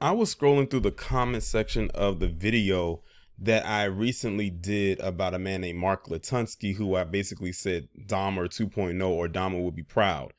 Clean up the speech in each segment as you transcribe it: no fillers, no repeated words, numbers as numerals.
I was scrolling through the comment section of the video that I recently did about a man named Mark Latunsky, who I basically said Dahmer 2.0 or Dahmer would be proud.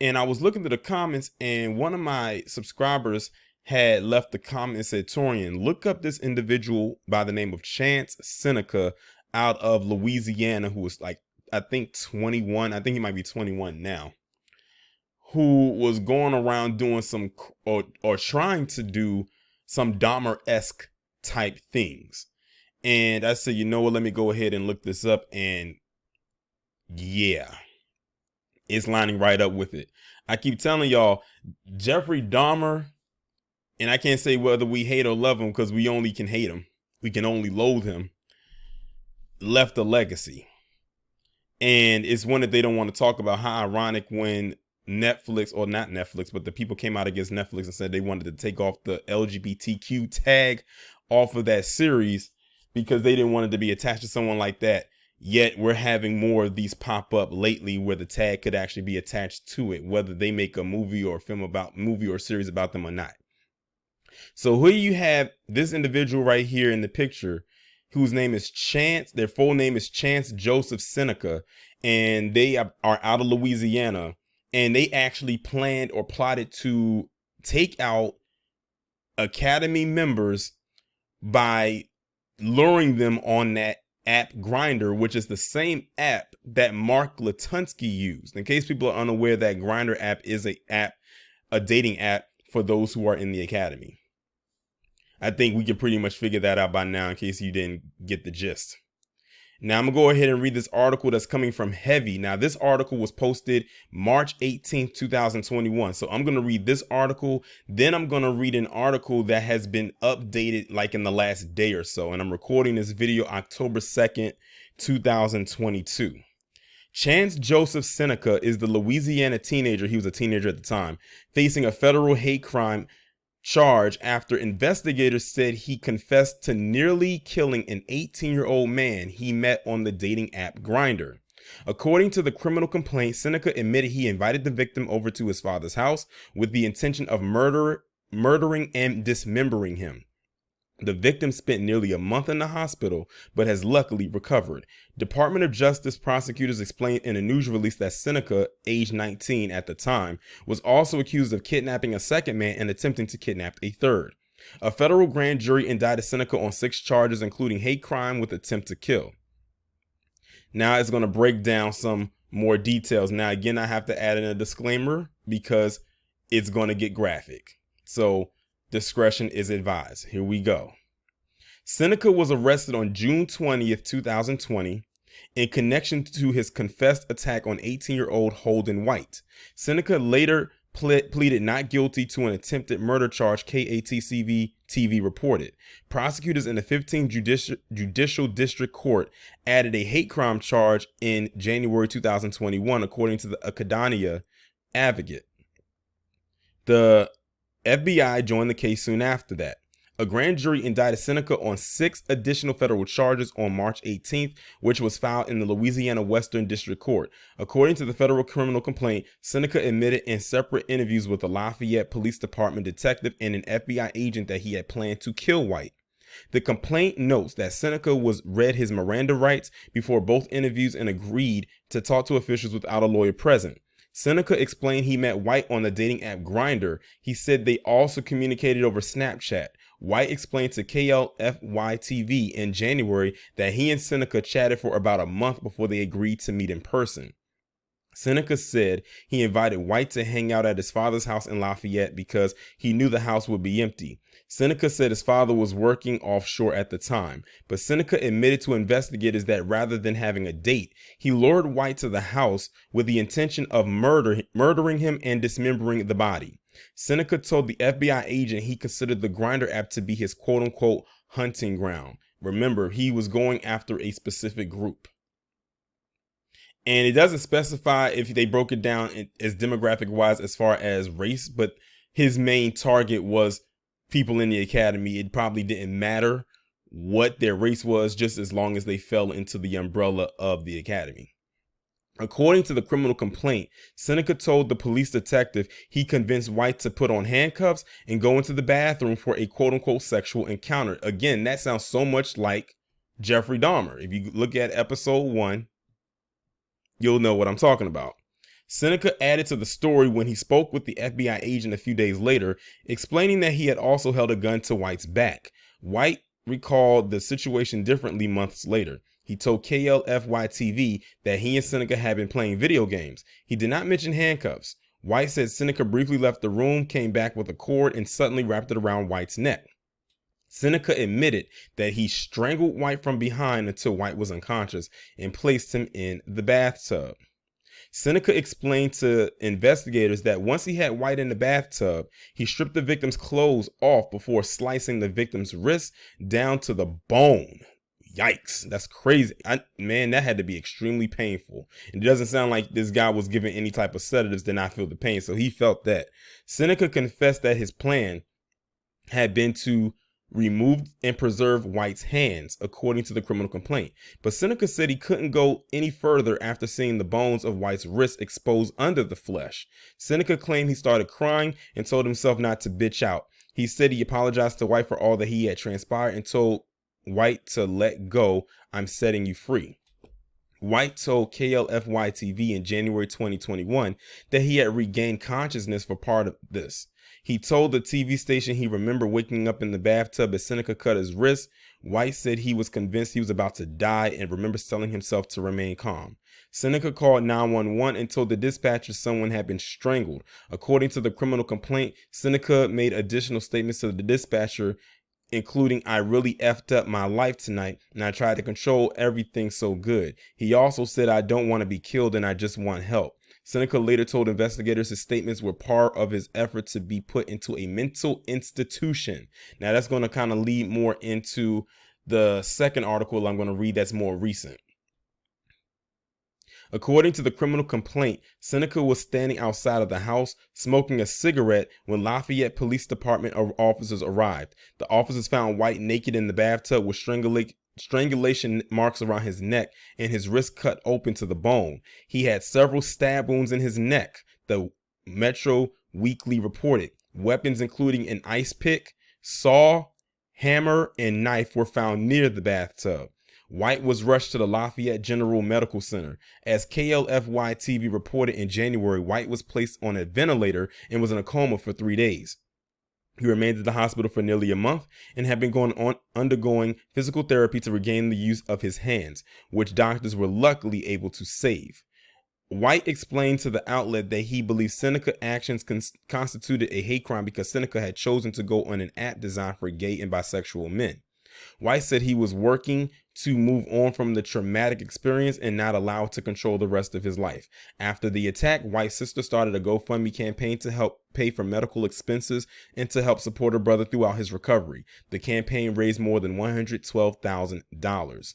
And I was looking through the comments, and one of my subscribers had left the comment and said, Taurean, look up this individual by the name of Chance Seneca out of Louisiana, who was like, I think 21. I think he might be 21 now, who was going around doing some or trying to do some Dahmer-esque type things. And I said, you know what, let me go ahead and look this up. And yeah, it's lining right up with it. I keep telling y'all, Jeffrey Dahmer, and I can't say whether we hate or love him because we only can hate him. We can only loathe him. Left a legacy. And it's one that they don't want to talk about. How ironic when Netflix, or not Netflix, but the people came out against Netflix and said they wanted to take off the LGBTQ tag off of that series because they didn't want it to be attached to someone like that. Yet we're having more of these pop up lately where the tag could actually be attached to it, whether they make a movie or series about them or not. So here you have this individual right here in the picture whose name is Chance. Their full name is Chance Joseph Seneca, and they are out of Louisiana. And they actually planned or plotted to take out Academy members by luring them on that app Grindr, which is the same app that Mark Latunsky used. In case people are unaware, that Grindr app is a dating app for those who are in the Academy. I think we can pretty much figure that out by now in case you didn't get the gist. Now I'm gonna go ahead and read this article that's coming from Heavy. Now this article was posted March 18th, 2021. So I'm gonna read this article, then I'm gonna read an article that has been updated like in the last day or so. And I'm recording this video October 2nd, 2022. Chance Joseph Seneca is the Louisiana teenager, he was a teenager at the time, facing a federal hate crime charge after investigators said he confessed to nearly killing an 18-year-old man he met on the dating app Grindr. According to the criminal complaint, Seneca admitted he invited the victim over to his father's house with the intention of murdering and dismembering him. The victim spent nearly a month in the hospital, but has luckily recovered. Department of Justice prosecutors explained in a news release that Seneca, age 19 at the time, was also accused of kidnapping a second man and attempting to kidnap a third. A federal grand jury indicted Seneca on 6 charges, including hate crime with attempt to kill. Now it's going to break down some more details. Now, again, I have to add in a disclaimer because it's going to get graphic. So discretion is advised. Here we go. Seneca was arrested on June 20th, 2020 in connection to his confessed attack on 18-year-old Holden White. Seneca later pleaded not guilty to an attempted murder charge, KATCV-TV reported. Prosecutors in the 15th Judicial District Court added a hate crime charge in January 2021, according to the Academia Advocate. The FBI joined the case soon after that. A grand jury indicted Seneca on 6 additional federal charges on March 18th, which was filed in the Louisiana Western District Court. According to the federal criminal complaint, Seneca admitted in separate interviews with the Lafayette Police Department detective and an FBI agent that he had planned to kill White. The complaint notes that Seneca read his Miranda rights before both interviews and agreed to talk to officials without a lawyer present. Seneca explained he met White on the dating app Grindr. He said they also communicated over Snapchat. White explained to KLFY-TV in January that he and Seneca chatted for about a month before they agreed to meet in person. Seneca said he invited White to hang out at his father's house in Lafayette because he knew the house would be empty. Seneca said his father was working offshore at the time, but Seneca admitted to investigators that rather than having a date, he lured White to the house with the intention of murdering him and dismembering the body. Seneca told the FBI agent he considered the Grindr app to be his quote-unquote hunting ground. Remember, he was going after a specific group. And it doesn't specify if they broke it down as demographic wise as far as race, but his main target was people in the academy. It probably didn't matter what their race was, just as long as they fell into the umbrella of the academy. According to the criminal complaint, Seneca told the police detective he convinced White to put on handcuffs and go into the bathroom for a quote-unquote sexual encounter. Again, that sounds so much like Jeffrey Dahmer. If you look at episode 1, you'll know what I'm talking about. Seneca added to the story when he spoke with the FBI agent a few days later, explaining that he had also held a gun to White's back. White recalled the situation differently months later. He told KLFY-TV that he and Seneca had been playing video games. He did not mention handcuffs. White said Seneca briefly left the room, came back with a cord, and suddenly wrapped it around White's neck. Seneca admitted that he strangled White from behind until White was unconscious and placed him in the bathtub. Seneca explained to investigators that once he had White in the bathtub, he stripped the victim's clothes off before slicing the victim's wrists down to the bone. Yikes, that's crazy. Man, that had to be extremely painful. It doesn't sound like this guy was given any type of sedatives to not feel the pain, so he felt that. Seneca confessed that his plan had been to remove and preserve White's hands, according to the criminal complaint. But Seneca said he couldn't go any further after seeing the bones of White's wrists exposed under the flesh. Seneca claimed he started crying and told himself not to bitch out. He said he apologized to White for all that he had transpired and told White to let go. I'm setting you free. White told KLFY-TV in January 2021 that he had regained consciousness for part of this. He told the TV station he remembered waking up in the bathtub as Seneca cut his wrist. White said he was convinced he was about to die and remembers telling himself to remain calm. Seneca called 911 and told the dispatcher someone had been strangled. According to the criminal complaint, Seneca made additional statements to the dispatcher, including, "I really effed up my life tonight and I tried to control everything so good." He also said, "I don't want to be killed and I just want help." Seneca later told investigators his statements were part of his effort to be put into a mental institution. Now that's going to kind of lead more into the second article I'm going to read that's more recent. According to the criminal complaint, Seneca was standing outside of the house smoking a cigarette when Lafayette Police Department officers arrived. The officers found White naked in the bathtub with strangulation marks around his neck and his wrist cut open to the bone. He had several stab wounds in his neck, the Metro Weekly reported. Weapons including an ice pick, saw, hammer, and knife were found near the bathtub. White was rushed to the Lafayette General Medical Center. As KLFY-TV reported in January, White was placed on a ventilator and was in a coma for 3 days. He remained at the hospital for nearly a month and had been undergoing physical therapy to regain the use of his hands, which doctors were luckily able to save. White explained to the outlet that he believed Seneca's actions constituted a hate crime because Seneca had chosen to go on an app designed for gay and bisexual men. White said he was working to move on from the traumatic experience and not allow it to control the rest of his life. After the attack, White's sister started a GoFundMe campaign to help pay for medical expenses and to help support her brother throughout his recovery. The campaign raised more than $112,000.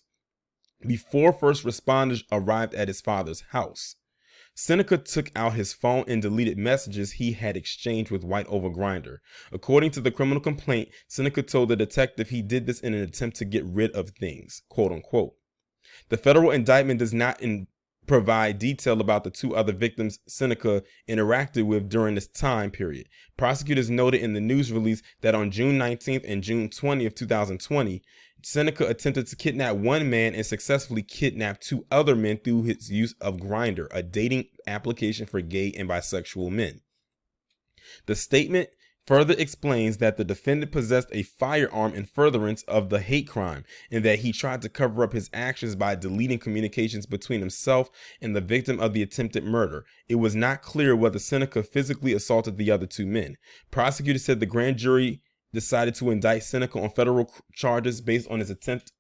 Before first responders arrived at his father's house, Seneca took out his phone and deleted messages he had exchanged with White over Grindr. According to the criminal complaint, Seneca told the detective he did this in an attempt to get rid of things, quote unquote. The federal indictment does not provide detail about the two other victims Seneca interacted with during this time period. Prosecutors noted in the news release that on June 19th and June 20th, 2020, Seneca attempted to kidnap one man and successfully kidnapped 2 other men through his use of Grindr, a dating application for gay and bisexual men. The statement further explains that the defendant possessed a firearm in furtherance of the hate crime and that he tried to cover up his actions by deleting communications between himself and the victim of the attempted murder. It was not clear whether Seneca physically assaulted the other 2 men. Prosecutors said the grand jury decided to indict Seneca on federal charges based on his attempted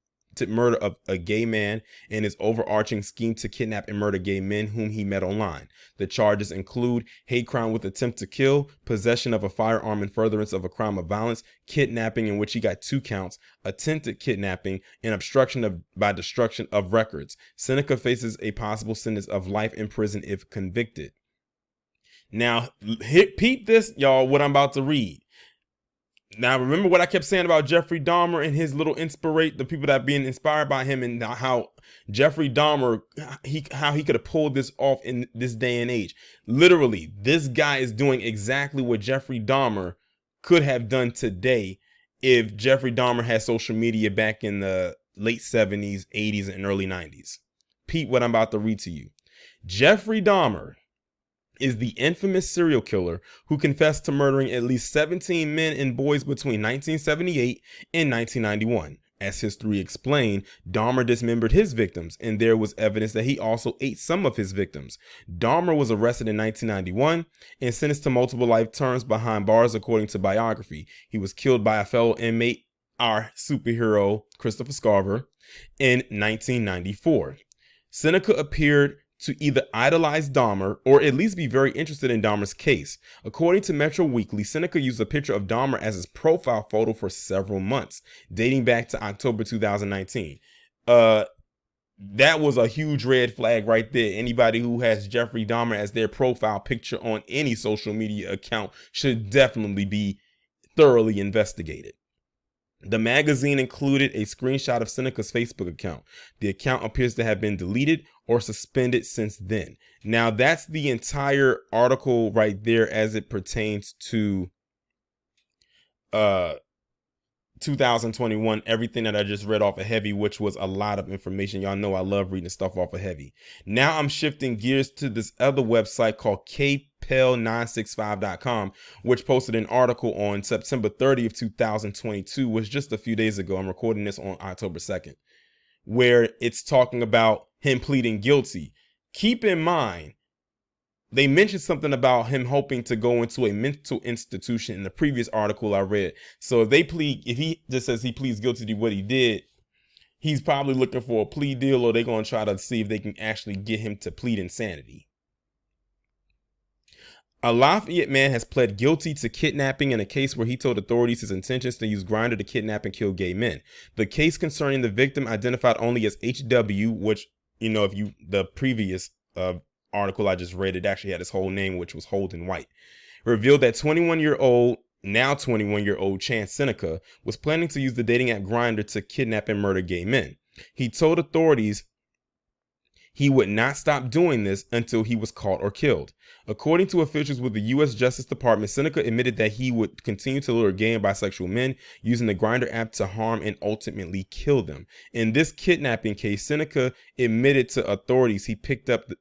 murder of a gay man and his overarching scheme to kidnap and murder gay men whom he met online. The charges include hate crime with attempt to kill, possession of a firearm in furtherance of a crime of violence, kidnapping, in which he got 2 counts, attempted kidnapping, and obstruction by destruction of records. Seneca faces a possible sentence of life in prison if convicted. Now, peep this, y'all, what I'm about to read. Now, remember what I kept saying about Jeffrey Dahmer and his little the people that are being inspired by him, and how Jeffrey Dahmer, how he could have pulled this off in this day and age. Literally, this guy is doing exactly what Jeffrey Dahmer could have done today if Jeffrey Dahmer had social media back in the late 70s, 80s, and early 90s. Peep what I'm about to read to you. Jeffrey Dahmer is the infamous serial killer who confessed to murdering at least 17 men and boys between 1978 and 1991. As history explained, Dahmer dismembered his victims, and there was evidence that he also ate some of his victims. Dahmer was arrested in 1991 and sentenced to multiple life terms behind bars, according to biography. He was killed by a fellow inmate, our superhero Christopher Scarver, in 1994. Seneca appeared to either idolize Dahmer or at least be very interested in Dahmer's case. According to Metro Weekly, Seneca used a picture of Dahmer as his profile photo for several months, dating back to October 2019. That was a huge red flag right there. Anybody who has Jeffrey Dahmer as their profile picture on any social media account should definitely be thoroughly investigated. The magazine included a screenshot of Seneca's Facebook account. The account appears to have been deleted or suspended since then. Now, that's the entire article right there as it pertains to 2021, everything that I just read off of Heavy, which was a lot of information. Y'all know I love reading stuff off of Heavy. Now I'm shifting gears to this other website called kpel965.com, which posted an article on September 30th, 2022, which just a few days ago. I'm recording this on October 2nd, where it's talking about him pleading guilty. Keep in mind, they mentioned something about him hoping to go into a mental institution in the previous article I read. So if he just says he pleads guilty to what he did, he's probably looking for a plea deal, or they're going to try to see if they can actually get him to plead insanity. A Lafayette man has pled guilty to kidnapping in a case where he told authorities his intentions to use Grindr to kidnap and kill gay men. The case concerning the victim, identified only as HW, which, the previous article I just read, it actually had his whole name, which was Holden White, revealed that 21-year-old Chance Seneca was planning to use the dating app Grindr to kidnap and murder gay men. He told authorities he would not stop doing this until he was caught or killed. According to officials with the U.S. Justice Department, Seneca admitted that he would continue to lure gay and bisexual men using the Grindr app to harm and ultimately kill them. In this kidnapping case, Seneca admitted to authorities he picked up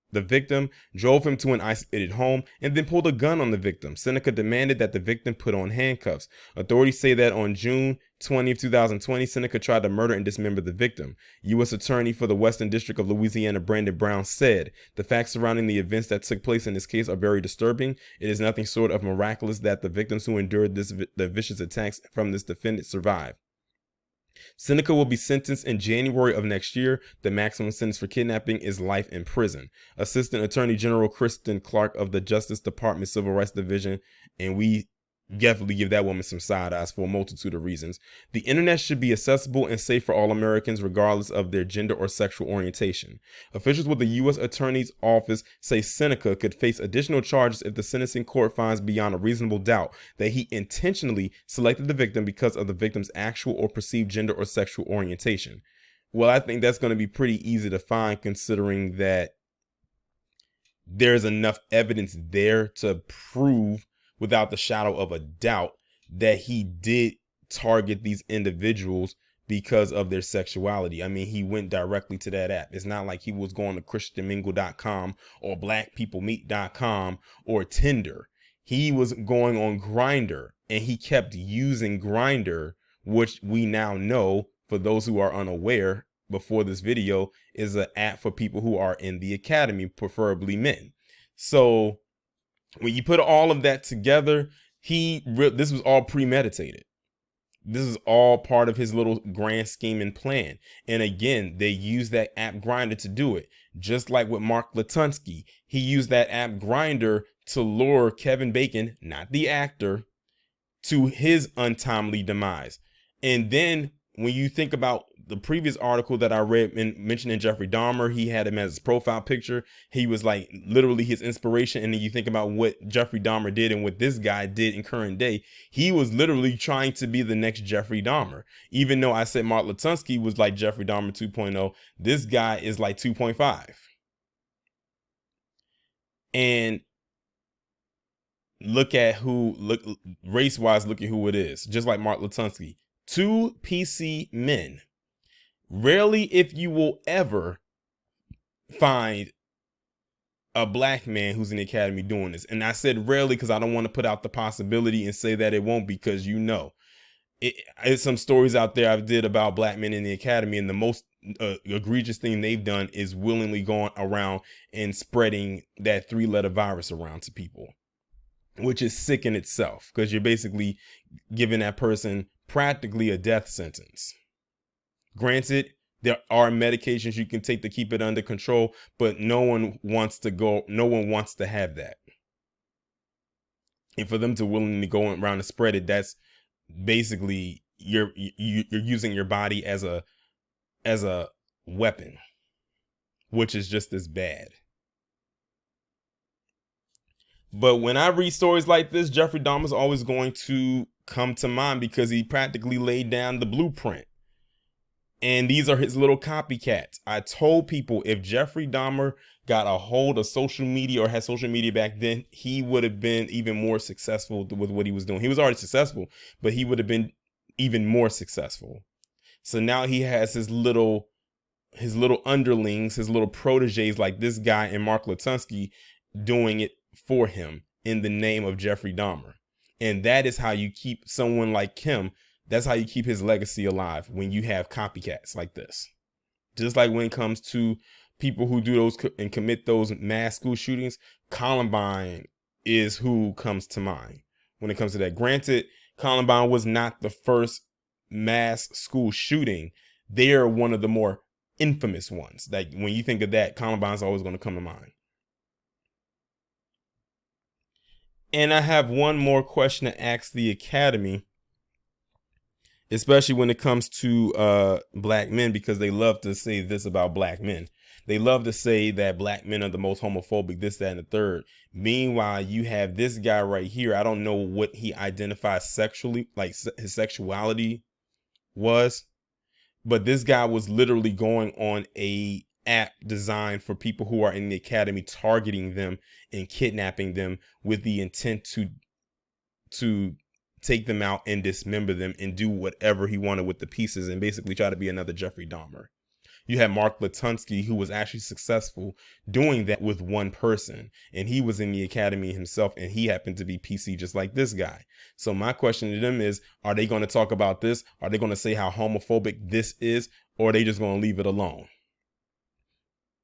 the victim, drove him to an isolated home, and then pulled a gun on the victim. Seneca demanded that the victim put on handcuffs. Authorities say that on June 20, 2020, Seneca tried to murder and dismember the victim. U.S. Attorney for the Western District of Louisiana, Brandon Brown, said, "The facts surrounding the events that took place in this case are very disturbing. It is nothing short of miraculous that the victims who endured the vicious attacks from this defendant survived." Seneca will be sentenced in January of next year. The maximum sentence for kidnapping is life in prison. Assistant Attorney General Kristen Clark of the Justice Department Civil Rights Division, and we definitely give that woman some side eyes for a multitude of reasons. The internet should be accessible and safe for all Americans, regardless of their gender or sexual orientation. Officials with the U.S. Attorney's Office say Seneca could face additional charges if the sentencing court finds beyond a reasonable doubt that he intentionally selected the victim because of the victim's actual or perceived gender or sexual orientation. Well, I think that's going to be pretty easy to find, considering that there's enough evidence there to prove without the shadow of a doubt that he did target these individuals because of their sexuality. I mean, he went directly to that app. It's not like he was going to christianmingle.com or blackpeoplemeet.com or Tinder. He was going on Grindr, and he kept using Grindr, which we now know, for those who are unaware, before this video, is an app for people who are in the academy, preferably men. So when you put all of that together, this was all premeditated. This is all part of his little grand scheme and plan. And again, they used that app Grindr to do it. Just like with Mark Latunsky, he used that app Grindr to lure Kevin Bacon, not the actor, to his untimely demise. And then when you think about the previous article that I read mentioning Jeffrey Dahmer, he had him as his profile picture. He was like literally his inspiration. And then you think about what Jeffrey Dahmer did and what this guy did in current day. He was literally trying to be the next Jeffrey Dahmer. Even though I said Mark Latunsky was like Jeffrey Dahmer 2.0, this guy is like 2.5. And look race wise, look at who it is. Just like Mark Latunsky. Two PC men. Rarely, if you will ever, find a black man who's in the academy doing this. And I said rarely because I don't want to put out the possibility and say that it won't, because it's some stories out there I've did about black men in the academy, and the most egregious thing they've done is willingly going around and spreading that 3-letter virus around to people, which is sick in itself, because you're basically giving that person practically a death sentence. Granted, there are medications you can take to keep it under control, but no one wants to have that. And for them to willingly go around and spread it, that's basically you're using your body as a weapon, which is just as bad. But when I read stories like this, Jeffrey Dahmer is always going to come to mind because he practically laid down the blueprint. And these are his little copycats. I told people if Jeffrey Dahmer got a hold of social media or had social media back then, he would have been even more successful with what he was doing. He was already successful, but he would have been even more successful. So now he has his little underlings, his little proteges like this guy and Mark Latunsky doing it for him in the name of Jeffrey Dahmer. And that is how you keep someone like him. That's how you keep his legacy alive, when you have copycats like this. Just like when it comes to people who do those and commit those mass school shootings, Columbine is who comes to mind when it comes to that. Granted, Columbine was not the first mass school shooting. They're one of the more infamous ones. Like when you think of that, Columbine's always going to come to mind. And I have one more question to ask the Academy, especially when it comes to black men, because they love to say this about black men. They love to say that black men are the most homophobic, this, that, and the third. Meanwhile, you have this guy right here. I don't know what he identifies sexually, like his sexuality was, but this guy was literally going on a app designed for people who are in the academy, targeting them and kidnapping them with the intent to take them out and dismember them and do whatever he wanted with the pieces, and basically try to be another Jeffrey Dahmer. You have Mark Latunsky, who was actually successful doing that with one person, and he was in the academy himself, and he happened to be PC just like this guy. So my question to them is, are they going to talk about this? Are they going to say how homophobic this is, or are they just going to leave it alone?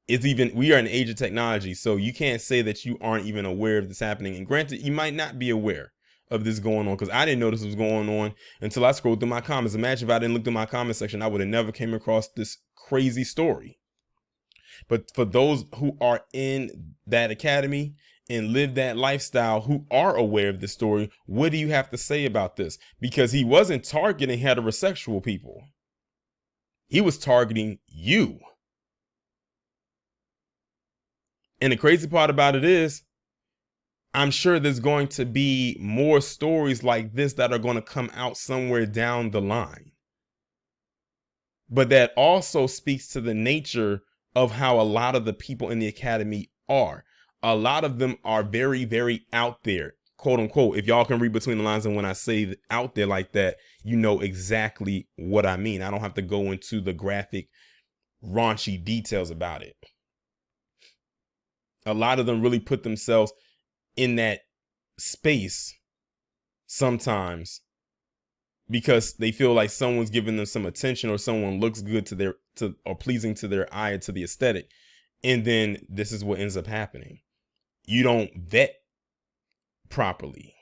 We are in the age of technology, so you can't say that you aren't even aware of this happening. And granted, you might not be aware of this going on, because I didn't know this was going on until I scrolled through my comments. Imagine if I didn't look through my comment section, I would have never came across this crazy story. But for those who are in that academy and live that lifestyle, who are aware of this story, what do you have to say about this? Because he wasn't targeting heterosexual people. He was targeting you. And the crazy part about it is, I'm sure there's going to be more stories like this that are going to come out somewhere down the line. But that also speaks to the nature of how a lot of the people in the academy are. A lot of them are very, very out there, quote unquote. If y'all can read between the lines, and when I say out there like that, you know exactly what I mean. I don't have to go into the graphic, raunchy details about it. A lot of them really put themselves in that space sometimes because they feel like someone's giving them some attention, or someone looks good or pleasing to their eye, to the aesthetic. And then this is what ends up happening. You don't vet properly.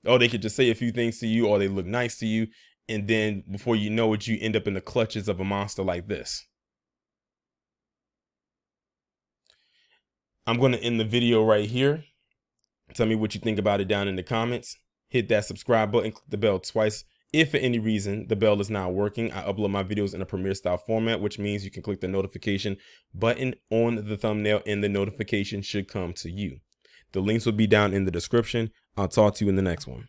Oh, they could just say a few things to you, or they look nice to you, and then before you know it, you end up in the clutches of a monster like this. I'm going to end the video right here. Tell me what you think about it down in the comments. Hit that subscribe button, click the bell twice, If for any reason the bell is not working, I upload my videos in a Premiere style format, which means you can click the notification button on the thumbnail and the notification should come to you. The links will be down in the description. I'll talk to you in the next one.